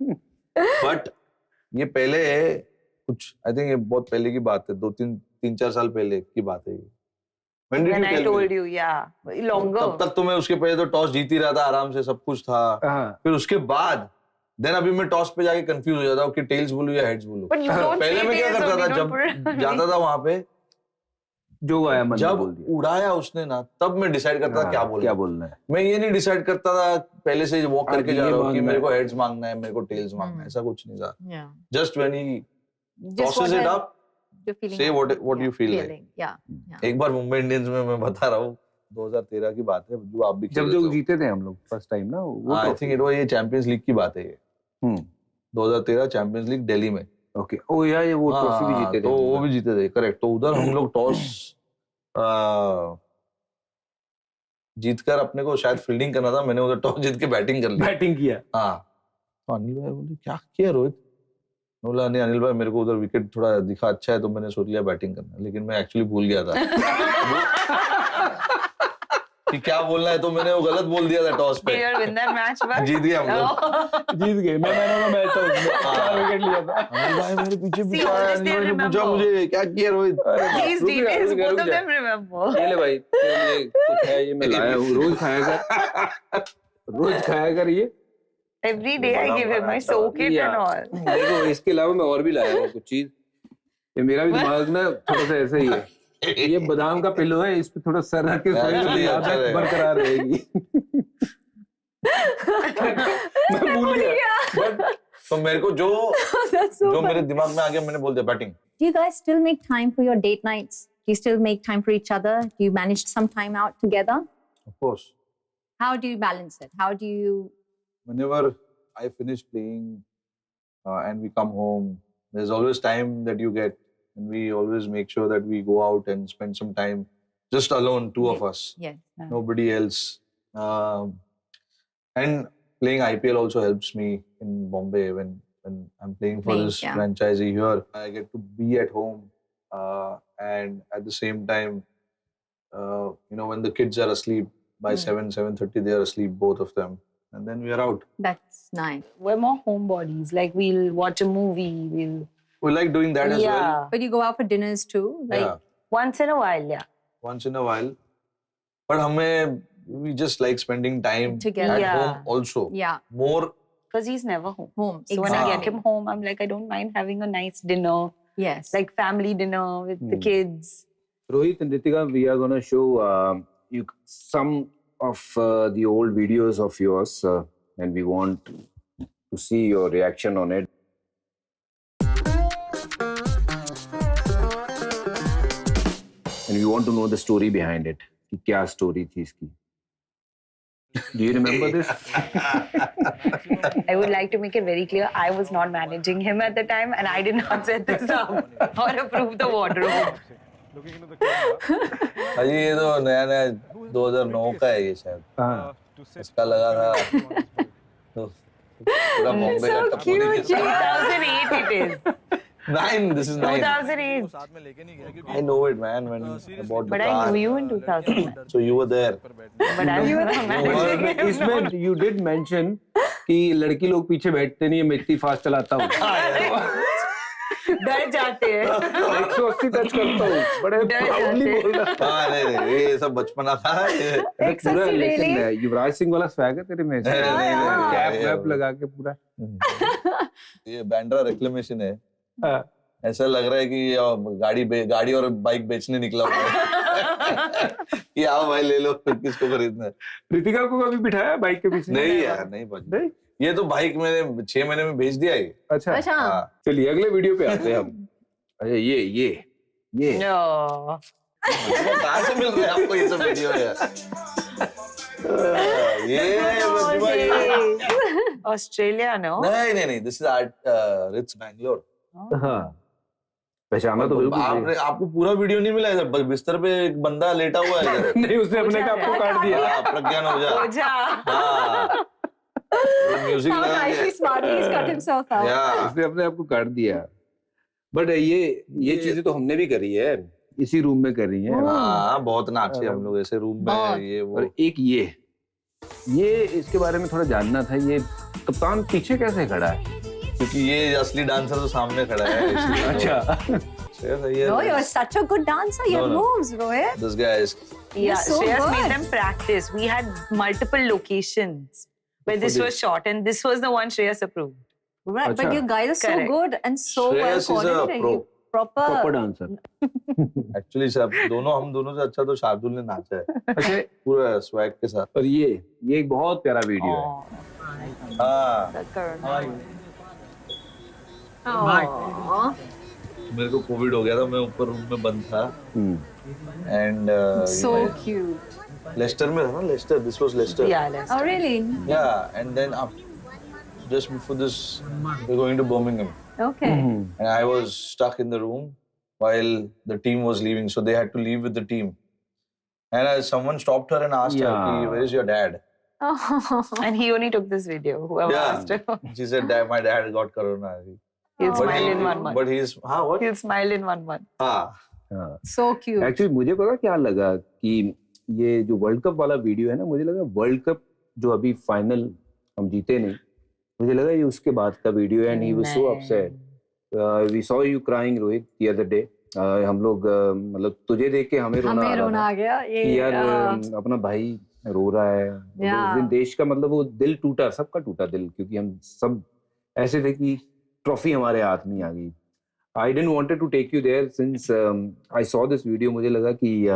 But ये पहले कुछ आई थिंक ये बहुत पहले की बात है. 2-3-4 साल पहले की बात है ये. When did When you I tell told me? you, yeah. Longer. तब तक तो मैं उसके पहले तो टॉस जीत ही रहा था आराम से सब कुछ था. हाँ. फिर उसके बाद देन अभी मैं टॉस पे जाके कंफ्यूज हो जाता हूँ कि टेल्स बोलूं या हेड्स बोलूं. But you don't पहले say मैं क्या tails करता था only, don't put it जब on जाता me. था वहां पे जो आया मन में जब बोल दिया. उड़ाया उसने ना तब मैं डिसाइड करता था हाँ, क्या बोलना क्या है. बोलना है. मैं ये नहीं डिसाइड करता था पहले से वॉक आज करके ये जा रहा हूँ कि मांगना मेरे को है. हेड्स मांगना है मेरे को टेल्स मांगना है. ऐसा कुछ नहीं था. Yeah. Just when he Just tosses it up, you're feeling say like. what you feel like. Feeling. Yeah. Yeah. एक बार मुंबई इंडियंस में मैं बता रहा हूँ 2013 की बात है जो आप भी जब जो जीते थे हम लोग फर्स्ट टाइम ना वो आई थिंक इट वाज ये चैंपियंस लीग की बात है ये. 2013 चैंपियंस लीग दिल्ली में. ओके ओ यार ये वो ट्रॉफी भी जीते थे. तो वो भी जीते थे करेक्ट. तो उधर हम लोग टॉस जीतकर अपने को शायद फील्डिंग करना था. मैंने उधर टॉस जीत के बैटिंग कर ली. बैटिंग किया. हाँ. तो अनिल भाई बोले क्या किया रोहित. मैं बोला नहीं अनिल भाई मेरे को उधर विकेट थोड़ा दिखा अच्छा है तो मैंने सोच लिया बैटिंग करना. लेकिन मैं एक्चुअली भूल गया था कि क्या बोलना है. तो मैंने वो गलत बोल दिया था टॉस पे. Did you win that match? But जीत गए हम लोग. जीत गए. मैं मैंने का मैच था उसमें 4 विकेट लिया था. अनिल भाई मेरे पीछे See, पीछे all आया. this अनिल they भाई ने पूछा remember. मुझे क्या किया रोहित. these रुक जा, details, रुक जा, both रुक of जा. them remember. ये ले भाई तेरे लिए कुछ है ये मैं लाया हूँ. रोज खाया कर. रोज खाया कर ये. Every day I give him, I soak it and all. देखो इसके अलावा मैं और भी लाया हूँ कुछ चीज. ये मेरा भी दिमाग ना थोड़ा सा ऐसा ही है. ये बादाम का पिलो है. इस पे थोड़ा सर रख के सोएंगे तो Actually, अच्छा याद रहेगा. बरकरार रहेगी. मैं भूल गया. बट तो मेरे को जो That's so जो funny. मेरे दिमाग में आ गया मैंने बोल दिया batting. Do you guys still make time for your date nights? Do you still make time for each other? Do you manage some time out together? Of course. How do you balance it? How do you? Whenever I finish playing and we come home, there's always time that you get, and we always make sure that we go out and spend some time just alone, two of us, Yes. nobody else. And playing IPL also helps me in Bombay when I'm playing for Playing, this yeah. franchisee here. I get to be at home, and at the same time, when the kids are asleep by 7:30, they are asleep, both of them. And then we are out. That's nice. We're more homebodies. Like we'll watch a movie. We like doing that as well. Yeah. But you go out for dinners too, like Yeah, Once in a while, yeah. once in a while. But we just like spending time Together. at Yeah. home also. yeah, More, Because he's never home. home. So when I get Exactly. him home, I'm like, I don't mind having a nice dinner, Yes. like family dinner with the Hmm. kids. Rohit and Ritika, we are gonna show you some of the old videos of yours, and we want to see your reaction on it. And we want to know the story behind it. कि क्या story थी इसकी? Do you remember this? I would like to make it very clear, I was not managing him at the time and I did not set this up or approve the wardrobe. अजी ये तो नया नया 2009 का है ये शायद। हाँ. इसका लगा था तो पूरा बॉम्बे So का cute. 2008 it is. 9, this is 9. 2008. I know it, man. When I bought the But car. I knew you in 2009. So you were there. But I was not managing him. इसमें you did mention कि लड़की लोग पीछे बैठते नहीं है, मैं इतनी फास्ट चलाता हूँ। डर जाते हैं 180 टच करता हूँ, बड़े proudly बोल रहा है। हाँ नहीं ये सब बचपना था ये। पूरा लेकिन युवराज सिंह वाला स्वैग है तेरे में, नहीं, कैप ये- वैप लगा के पूरा। ये बैंड्रा रिक्लेमेशन है। हाँ। ऐसा लग रहा है कि गाड़ी और बाइक बेचने निकला हुआ है कि आओ भाई ले लो, किसको खरीदना है। रितिका को कभी बिठाया बाइक के पीछे? नहीं यार नहीं बच नहीं? ये तो बाइक मैंने 6 महीने में बेच दिया ये। अच्छा अच्छा हाँ। चलिए अगले वीडियो पे आते हैं हम। अच्छा ये No. कहाँ से मिल रहा है आपको ये सब वीडियो यार? ये बचपन ये- Australia, no? नहीं this is art Ritz Bangalore. हाँ पहचाना तो बिल्कुल आपने आपको पूरा वीडियो नहीं मिला इधर, बस बिस्तर पे एक बंदा लेटा हुआ है इधर। नहीं, उसने अपने का आपको काट दिया। हाँ, प्रज्ञान ओझा। ओझा। हाँ म्यूजिक how लगा nicely के smartly he's cut himself out. या उसने अपने आप को काट दिया। बट ये चीजें तो हमने भी करी है, इसी रूम में करी है। हाँ बहुत नाचे हम लोग ऐसे रूम बहुत। में ये वो। और एक ये इसके बारे में थोड़ा जानना था, ये कप्तान पीछे कैसे खड़ा है? क्योंकि ये असली डांसर तो सामने खड़ा है इसलिए तो- अच्छा सही है। No, you're such a good dancer. Your No. moves, Rohit. This guy is Yeah, so Shreyas good. made them practice. We had multiple locations where this was shot, and this was the one Shreyas approved. Right, Acha. but you guys are so Correct. good and so Shreyas well is a coordinated. pro. You proper. Proper dancer. Actually सब हम दोनों से अच्छा तो शार्दुल ने नाचा है अच्छा पूरा स्वैग के साथ। और ये एक बहुत प्यारा वीडियो है। हाँ The Corona. Aww. मेरे को कोविड हो गया था, मैं ऊपर रूम में बंद था एंड So cute. लेस्टर में था ना, Leicester, this was Leicester. Yeah, let's Oh, really? Yeah, and then just before this, we're going to Birmingham, Okay. and I was stuck in the room while the team was leaving, so they had to leave with the team. And someone stopped her and asked her, Yeah. "Ki, "Where is your dad?" Oh. And he only took this video. Whoever asked Yeah, him, she said, "My dad got corona." he'll Oh. smile in 1 month. But he's what? He'll smile in 1 month. हाँ, So cute. Actually मुझे पता क्या लगा कि ये जो world cup वाला video है ना, मुझे लगा वर्ल्ड कप जो अभी फाइनल हम जीते नहीं, मुझे लगा ये उसके बाद का वीडियो है। And he was so upset. We saw you crying Rohit the other day. हम लोग मतलब तुझे देख के हमें रोना हमें रोना आ गया ये कि यार अपना भाई रो रहा है। Yeah. उस दिन देश का मतलब वो दिल टूटा, सबका टूटा दिल, क्योंकि हम सब ऐसे थे कि ट्रॉफी हमारे हाथ में आ गई। I didn't wanted to take you there since I saw this video. मुझे लगा कि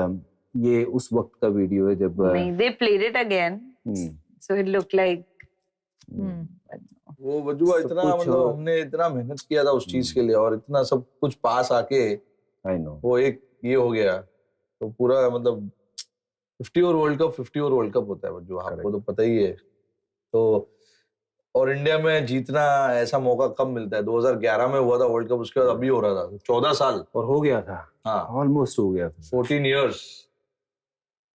ये उस वक्त का वीडियो है जब They played it again, so it looked like. Hmm. वो बजुआ सब इतना कुछ मतलब हो- हमने इतना मेहनत किया था उस चीज के लिए, और इतना सब कुछ पास आके I know. वो एक ये हो गया, तो पूरा मतलब 50 ओवर वर्ल्ड कप होता है बजुआ, आपको तो पता ही है। तो और इंडिया में जीतना ऐसा मौका कब मिलता है? 2011 में हुआ था वर्ल्ड कप, उसके बाद अभी हो रहा था। 14 साल और हो गया था, हाँ ऑलमोस्ट हो गया था। 14 इयर्स।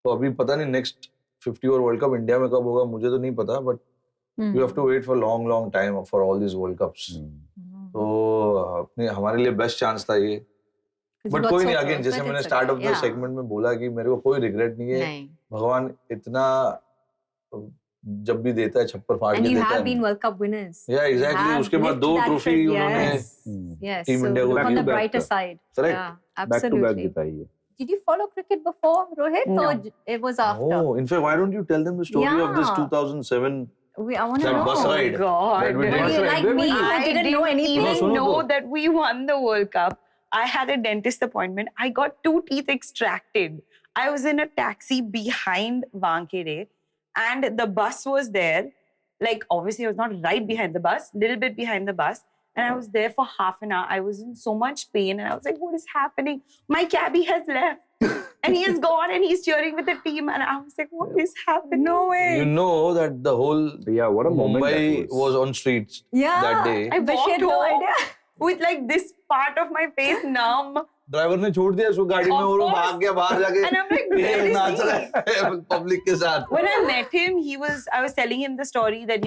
तो अभी पता नहीं next 50 over world cup India में कब होगा, मुझे तो नहीं पता, but Hmm. You have to wait for long time for all this world cups. तो अपने हमारे लिए बेस्ट चांस था ये। बट कोई नहीं, अगेन जैसे मैंने स्टार्ट ऑफ द सेगमेंट में बोला कि मेरे को कोई रिग्रेट नहीं है। नहीं. भगवान इतना जब भी देता है छप्पर फाड़ के And you देता have been है। World Cup winners. या You एग्जैक्टली, have उसके बाद lived 2 that ट्रॉफी trip, उन्होंने yes. Yes. Team So India को look on the back-to-back brighter था। side. Correct. Yeah, back to back absolutely. जिताई है। Did you follow cricket before, Rohit, No. or it was after? Oh, in fact, why don't you tell them the story of this Yeah. 2007 I want to that know. bus Oh ride God! that we Were did? you like me? I I didn't know anything. No, even सुनो know तो। that we won the World Cup. I had a dentist appointment. I got 2 teeth extracted. I was in a taxi behind Wankhede and the bus was there. Like, obviously, I was not right behind the bus, little bit behind the bus. And I was there for half an hour. I was in so much pain. And I was like, what is happening? My cabbie has left. And he is gone and he's cheering with the team. And I was like, what is happening? No way. You know that the whole Yeah, what a moment Mumbai that was on streets Yeah. that day. I But she walked had no home idea. with like this part of my face numb. Driver ने छोड़ दिया उसको गाड़ी में Of और वो course. भाग गया बाहर जाके And I'm like, ये where is नाच he? रहा है पब्लिक के साथ. When I met him, I was telling him the story that,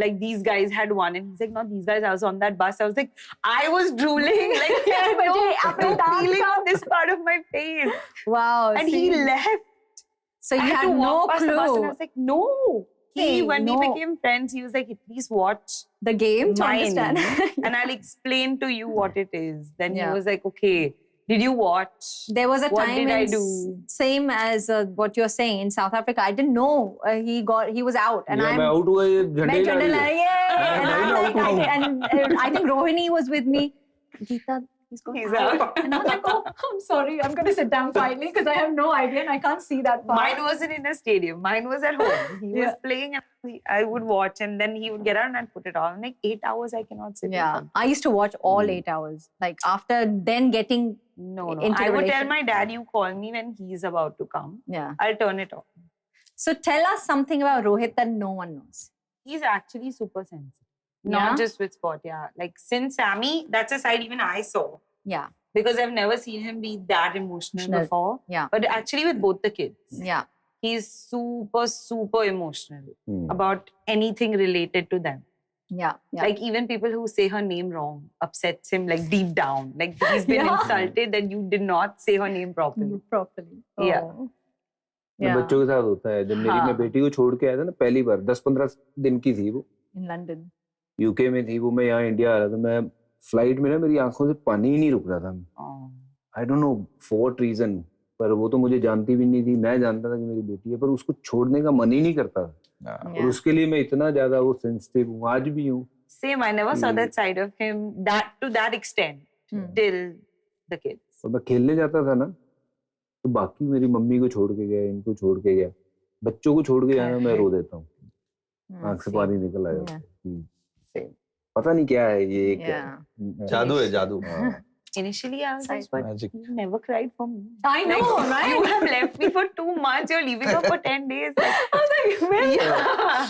like these guys had won. And he's like, no, these guys, I was on that bus. I was like, I was drooling. Like, I had But no, he up and no down feeling था. on this part of my face. Wow. And see. he left. So you I had had to no walk past the bus and I clue. was like, no. Hey, When no. we became friends, he was like, at least watch The game to mine. understand. And I'll explain to you what it is. Then Yeah. he was like, okay, did you watch? There was a What time did I in do? same as what you're saying in South Africa. I didn't know he was out, and Yeah, I'm मैं out हुआ ये झंडे मैं ला झंडे रही ला है. रही है, and मैं I'm out like, हूँ. and I think Rohini was with me. Geeta, he's going He's out. and I was like, oh, I'm sorry, I'm going to sit down quietly because I have no idea and I can't see that far. Mine wasn't in a stadium. Mine was at home. He was Yeah. playing and I would watch and then he would get out and put it on. Like 8 hours I cannot sit. Yeah, with him. I used to watch all 8 hours. Like after then getting No. Into I the would tell relation- my dad, you call me when he's about to come. yeah. I'll turn it on. So tell us something about Rohit that no one knows. He's actually super sensitive. Yeah? Not just with sport, yeah. Like since Sammy, that's a side even I saw. Yeah, Because I've never seen him be that emotional Emotional. before. Yeah. But actually with both the kids. yeah, He's super, super emotional Hmm. about anything related to them. yeah, yeah. Like even people who say her name wrong upsets him like deep down. Like he's been Yeah. insulted that you did not say her name properly. properly. Yeah. Oh. ये Yeah. बच्चों के साथ होता है. जब मेरी हाँ. मैं बेटी को छोड़ के आया था ना पहली बार 10-15 दिन की थी वो. In London. यूके में थी वो. मैं यहाँ इंडिया आ रहा था. मैं फ्लाइट में ना मेरी आंखों से पानी ही नहीं रुक रहा था. Oh. I don't know for what reason, पर वो तो मुझे जानती भी नहीं थी. मैं जानता था कि मेरी बेटी है, पर उसको छोड़ने का मन ही नहीं करता था. Yeah. और उसके लिए मैं इतना ज्यादा वो सेंसिटिव हूँ, आज भी हूँ. Same, I never saw Hmm. that side of him to that extent Hmm. till the kids. और मैं खेलने जाता था ना, तो बाकी मेरी मम्मी को छोड़ के गया, इनको छोड़ के गया, बच्चों को छोड़ के जाना मैं रो देता हूँ. आंख से पानी निकल आया. Yeah. Same. पता नहीं क्या है ये, क्या Yeah. है. जादू है जादू. हाँ. Initially, I was like, Side but magic. you never cried for me. I know, Like, right? You have left me for 2 months. You're leaving her for 10 days. Like, I was like, where? yeah.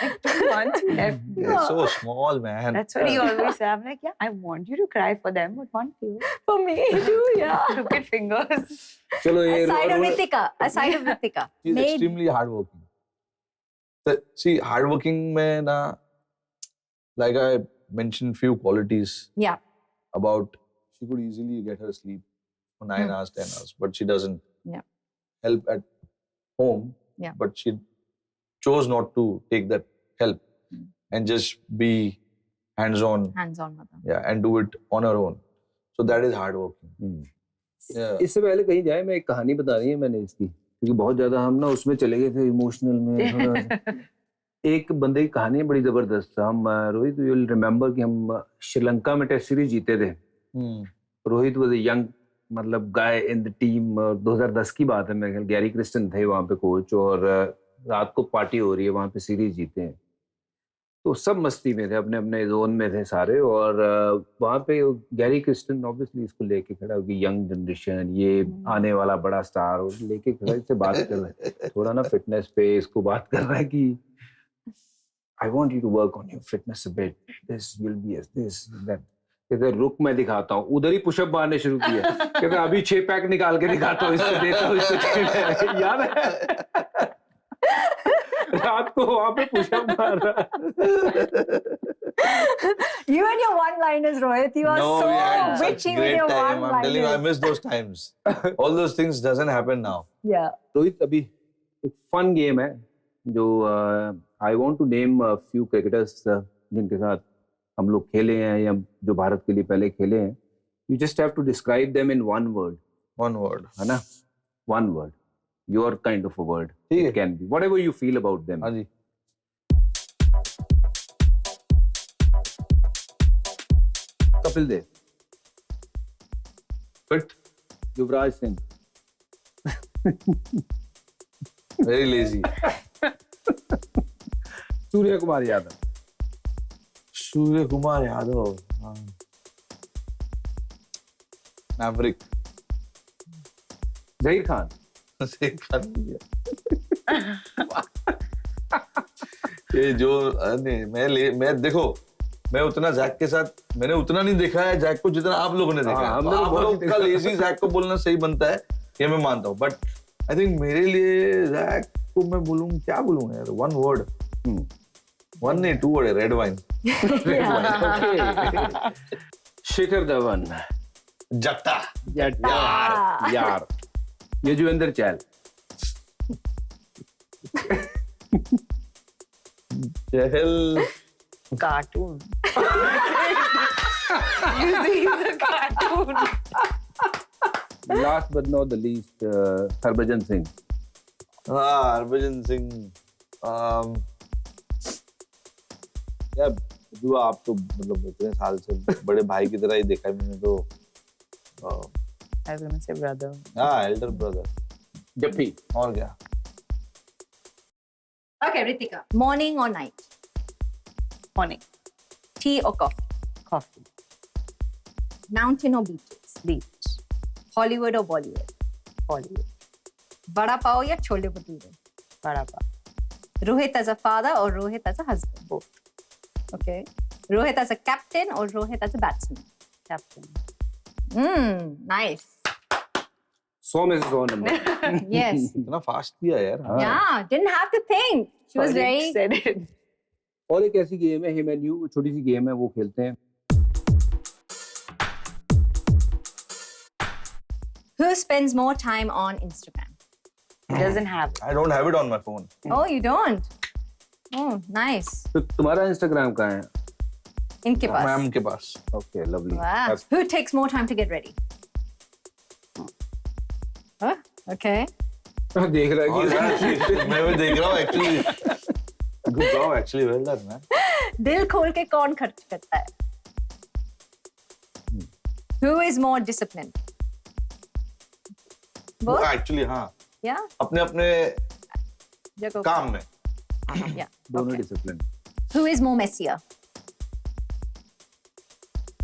Like 2 months you left me. You're so small, man. That's what he always said. I'm like, yeah, I want you to cry for them, but one too. For me too, yeah. Crooked fingers. चलो ये Aside of Ritika, aside of Ritika, She's made extremely hardworking. See, hardworking में ना, like I mentioned few qualities yeah, about she could easily get her sleep for 9 Hmm. hours, 10 hours, but she doesn't Yeah. help at home. Yeah. But she chose not to take that help Hmm. and just be hands-on, hands-on mother. yeah, and do it on her own. So that is hardworking. Hmm. Yeah. इससे पहले कहीं जाए, मैं एक कहानी बता रही है मैंने इसकी, क्योंकि बहुत ज्यादा हम ना उसमें चले गए थे इमोशनल में थोड़ा. एक बंदे की कहानी है बड़ी जबरदस्त. हम रोहित, यू विल रिमेम्बर कि हम श्रीलंका में टेस्ट सीरीज जीते थे. Hmm. Rohit was a young मतलब गाय इन द टीम. 2010 की बात है. मेरे ख्याल गैरी क्रिस्टन थे वहाँ पे कोच, और रात को पार्टी हो रही है वहाँ पे, सीरीज जीते हैं. तो सब मस्ती में थे, अपने अपने जोन में थे सारे. और वहाँ पे गैरी क्रिस्टन ऑब्वियसली इसको लेके खड़ा हो कि यंग जनरेशन, ये आने वाला बड़ा स्टार, और लेके खड़ा इससे बात कर रहा है थोड़ा ना फिटनेस पे. इसको बात कर रहा है कि I want you to work on your fitness a bit, this will be this that. कहते रुक मैं दिखाता हूँ. उधर ही पुशअप मारने शुरू किए. कहते अभी 6 पैक निकाल के दिखाता हूँ, इसको देता हूँ, इसको. याद है रात को वहां पे पुशअप मार रहा. You and your one-liners, Rohit, you are No, we had so such witty with great your time. I'm telling you, I one-liners. miss those times. All those things doesn't happen now. Yeah. Rohit, अभी एक fun game है जो I want to name few cricketers जिनके साथ हम लोग खेले हैं या जो भारत के लिए पहले खेले हैं. You just have to describe them in one word. One word. है ना? One word, your kind of a word. ठीक है. It can be whatever you feel about them. हाँ जी. Kapil Dev. Fit, Yuvraj Singh, very lazy. Surya Kumar Yadav, Surya Kumar Yadav, Maverick. Zaheer Khan, सही कर दिया। ये जो नहीं मैं देखो, मैं उतना जैक के साथ मैंने उतना नहीं देखा है जैक को जितना आप लोगों ने देखा है। हमने तो तो आप बहुत लोग देखा का है। लेजी जैक को बोलना सही बनता है, ये मैं मानता हूँ, बट आई थिंक मेरे लिए जैक को मैं बोलूँ, क्या बोलूँ यार, वन वर्ड, वन नहीं, टू वर्ड है, रेड वाइन। शिखर धवन, जट्टा। यार, युजवेंद्र चहल, चहल, Cartoon. You see, he's a cartoon. last but not the least, Harbhajan Singh, हाँ, हरभजन सिंह। यार जो आप तो मतलब इतने साल से बड़े भाई की तरह ही देखा है मैंने, तो I was gonna say brother. हाँ, एल्डर ब्रदर, जप्पी, और क्या। Okay, Ritika. Morning or night? Morning. Tea or coffee? Coffee. Mountain or beaches? Beach. Hollywood or Bollywood? Bollywood. Vada pav ya chole bhature? Vada pav. Rohit as a father or Rohit as a husband? Both. Okay. Rohit as a captain or Rohit as a batsman? Captain. Nice. 100 में से 100 number. Yes. इतना fast किया यार। हाँ। Yeah, didn't have to think. She was Sorry, very. said it. और एक ऐसी game है, हिम एंड यू, छोटी सी गेम है, वो खेलते हैं। Who spends more time on Instagram? He doesn't have it. I don't have it on my phone. Oh, you don't? Oh, nice. तो तुम्हारा इंस्टाग्राम कहाँ है? इनके पास. मैम के पास। Okay, lovely. Wow. Who takes more time to get ready? Huh? Okay. देख रहा और है कि यार, मैं भी देख रहा हूँ actually. Good job, actually, well done, man. दिल खोल के कौन खर्च करता है? Who is more disciplined? Both? Actually, हाँ, Yeah. अपने अपने जगह काम में। Yeah. दोनों Okay. Discipline. Who is more messier?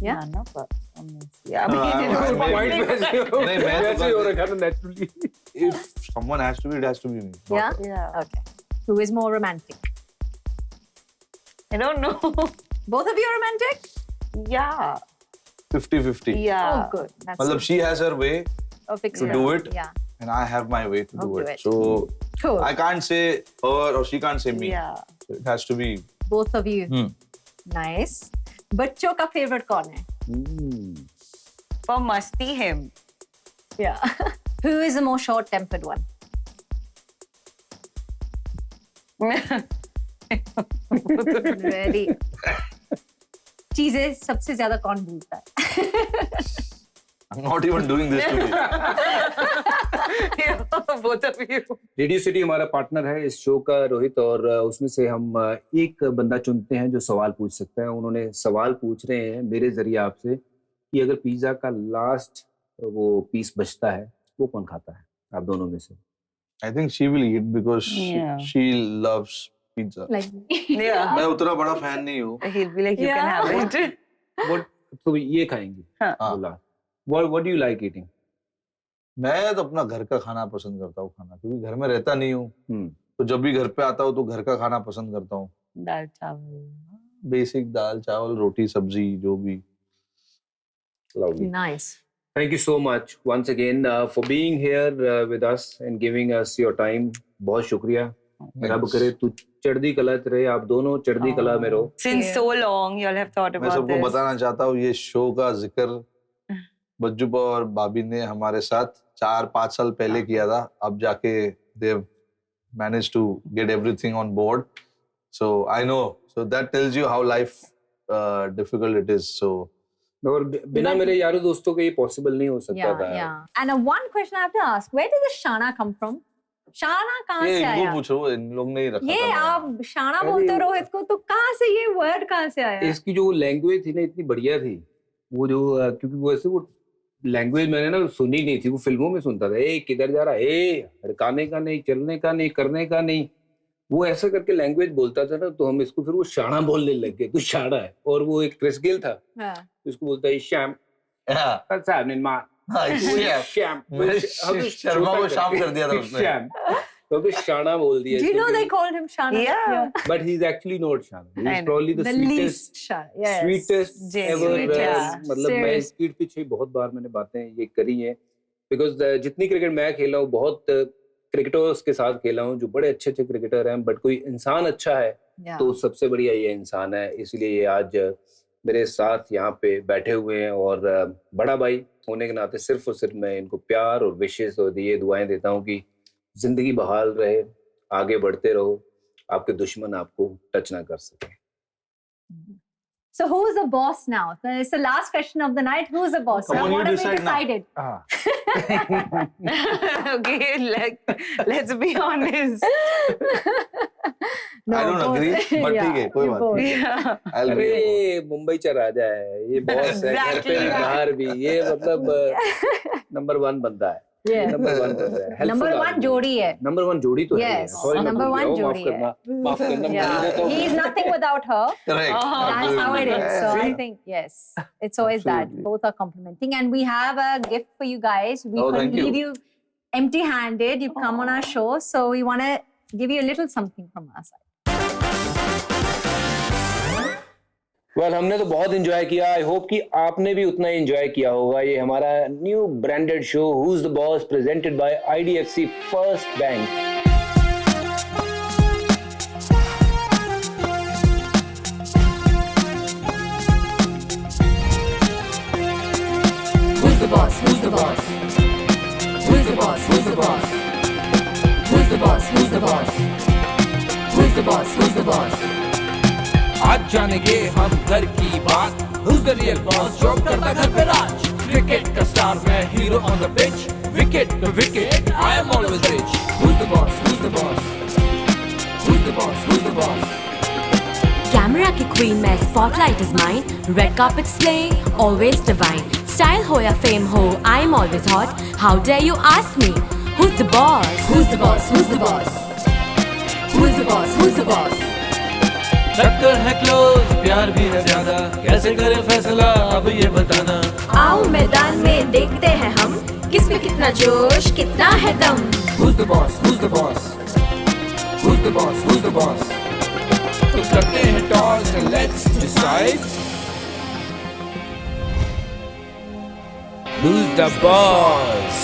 Yeah. None of us. Yeah, I No, mean, I'm- Quite वैसे हो, नहीं, मैं तो वैसे ही हो रखा था naturally। If someone has to be, it has to be me. Yeah. yeah. Okay. Who is more romantic? I don't know. Both of you are romantic? Yeah. 50-50. Yeah. Oh, good. That's मतलब she has her way oh, fix to it do up. it. Yeah. and I have my way to do do it. it. So Cool. I can't say her or she can't say me. Yeah. So it has to be. Both of you. Nice. बच्चों का favorite कौन है? For Masti him. Yeah. Who is the more short-tempered one? Really. चीजें सबसे ज्यादा कौन भूलता है? I'm not even doing this to you. Both of you. Radio city हमारा पार्टनर है इस शो का, रोहित, और उसमें से हम एक बंदा चुनते हैं जो सवाल पूछ सकता है। उन्होंने सवाल पूछ रहे हैं मेरे जरिए आपसे कि अगर पिज्जा का लास्ट वो पीस बचता है वो कौन खाता है आप दोनों में से? I think she will eat because Yeah. she loves pizza. Like Yeah. मैं उतना बड़ा फैन नहीं हूँ. He'll be like, you can Yeah. have it. What तो ये खाएंगे? हाँ. बोला। What do you like eating? मैं तो अपना घर का खाना पसंद करता हूँ खाना, क्योंकि घर में रहता नहीं हूँ. हम्म। तो जब भी घर पे आता हूँ तो घर का खाना पसंद करता हूँ. Dal chawal. बेसिक दाल चावल रोटी सब्जी जो भी. Lovely. nice. Thank you so much once again for being here with us and giving us your time. बहुत शुक्रिया. रब करे तू चढ़दी कला रहे, आप दोनों चढ़दी कला में रहो. Since Yeah. so long, you all have thought मैं about सबको this. बताना चाहता हूँ ये शो का जिक्र बज्जूबा और भाभी ने हमारे साथ 4-5 साल पहले किया था. अब जाके they managed to get everything on board. So I know. So that tells you how life difficult it is. So और बिना मेरे यारों दोस्तों के ये पॉसिबल नहीं हो सकता Yeah, था. yeah. And one question I have to ask: Where did the Shana come from? Shana कहाँ ये से इनको आया? पूछो, इन लोग नहीं रखा ये था. आप शाना अरे- बोलते हो रोहित को, तो कहाँ से ये वर्ड कहाँ से आया? इसकी जो लैंग्वेज थी ना इतनी बढ़िया थी वो जो क्योंकि वो ऐसे वो लैंग्वेज मैंने ना सुनी नहीं थी, वो फिल्मों में सुनता था, ए किधर जा रहा है, ए हड़काने का नहीं, चलने का नहीं, करने का नहीं, वो ऐसा करके लैंग्वेज बोलता था ना, तो हम इसको फिर वो शाना बोलने लग गए, तू शाना है। और वो एक क्रिस गेल था, उसको बोलता है श्याम, श्याम, मैंने शर्मा को शाम कर दिया था उसने। श्याम, तो फिर शाना बोल दिया। Do you know they called him Shana? Yeah. But he's actually not Shana. I He's know. probably the The sweetest, least Shana. Yes. sweetest ever. Genuine, yeah. मतलब मैं Serious. इसके पीछे बहुत बार मैंने बातें ये करी हैं, because जितनी क्रिकेट मैं खेला हूँ, बहुत क्रिकेटर्स के साथ खेला हूँ जो बड़े अच्छे अच्छे क्रिकेटर हैं, बट कोई इंसान अच्छा है Yeah. तो सबसे बढ़िया ये इंसान है। इसलिए ये आज मेरे साथ यहाँ पे बैठे हुए हैं, और बड़ा भाई होने के नाते सिर्फ और सिर्फ मैं इनको प्यार और विशेष और ये दुआएं देता हूँ कि जिंदगी बहाल रहे, आगे बढ़ते रहो, आपके दुश्मन आपको टच ना कर सके। So who's the boss now? It's the last question of the night. Who's the boss? Come Now, on, you what have we decide now. decided? Okay, let's be honest. No, I don't both- agree, but ठीक है, कोई you बात both. नहीं। Yeah. I'll be your boss. अरे मुंबई चा राजा है ये, boss है घर पे Exactly. बाहर भी, ये मतलब नंबर 1 बंदा है। Yeah. नंबर 1 बंदा है, helpful Number 1 आदमी। जोड़ी है. नंबर 1 जोड़ी तो है। Yes, Sorry, मैं number भूल गया 1 हूँ, माफ जोड़ी है. करना, माफ करना, मैं Yeah, भूल जाता हूँ। he's nothing without her. Correct. That's how it is. So I Absolutely. think yes, it's always that. Absolutely. Both are complimenting, and we have a gift for you guys. We Oh, couldn't thank you. leave you empty-handed. You've come on our show, so we want to give you a little something from our side. Well हमने तो बहुत enjoy किया, I hope कि आपने भी उतना ही enjoy किया होगा। ये हमारा new branded show who is the boss presented by IDFC first bank. Who's the boss? Who's the boss? Who's the boss? Who's the boss? Who's the boss? Who's the boss? Who's the boss? Who's the boss? आज जानेंगे हम घर की बात। Who's the real boss? जो करता घर पे राज। क्रिकेट का स्टार मैं, hero on the pitch. Wicket to wicket, I am always rich. Who's the boss? Who's the boss? Who's the boss? Who's the boss? Camera की क्वीन मैं, spotlight is mine, red carpet slay always divine, style हो या fame हो I am always hot, how dare you ask me who is the boss, who is the boss, who is the boss, who is the boss, who is the boss. टक्कर है close, प्यार भी है ज्यादा, कैसे करे फैसला अब ये बताना। आओ मैदान में देखते हैं हम, किसमें कितना जोश कितना है दम। Who's the boss? Who's the boss? Who's the boss? Who's the boss? तो करते हैं toss and let's decide. Who's the boss?